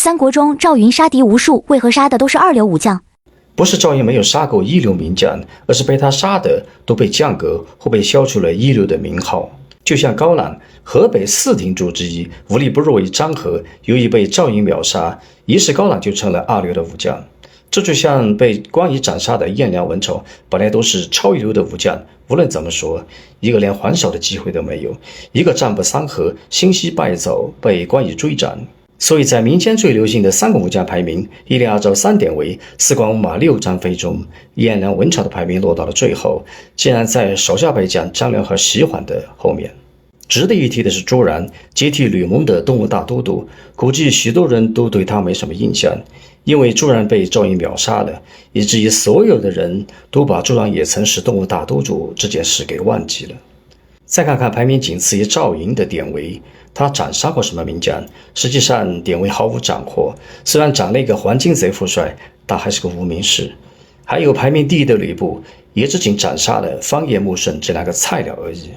三国中赵云杀敌无数，为何杀的都是二流武将？不是赵云没有杀过一流名将，而是被他杀的都被降格或被消除了一流的名号。就像高览，河北四廷主之一，武力不弱于张合，由于被赵云秒杀，于是高览就成了二流的武将。这就像被关羽斩杀的颜良、文丑，本来都是超一流的武将，无论怎么说，一个连还手的机会都没有，一个战不三合，心西败走，被关羽追斩。所以在民间最流行的三个武将排名，一连按照3点为四关五马六张飞中，颜良、文丑的排名落到了最后，竟然在手下败将张良和徐缓的后面。值得一提的是，朱然接替吕蒙的东吴大都督，估计许多人都对他没什么印象，因为朱然被赵云秒杀了，以至于所有的人都把朱然也曾是东吴大都督这件事给忘记了。再看看排名仅次于赵云的典韦，他斩杀过什么名将？实际上典韦毫无斩获，虽然斩了一个黄巾贼副帅，但还是个无名氏。还有排名第一的吕布，也只仅斩杀了方业、穆顺这2个菜鸟而已。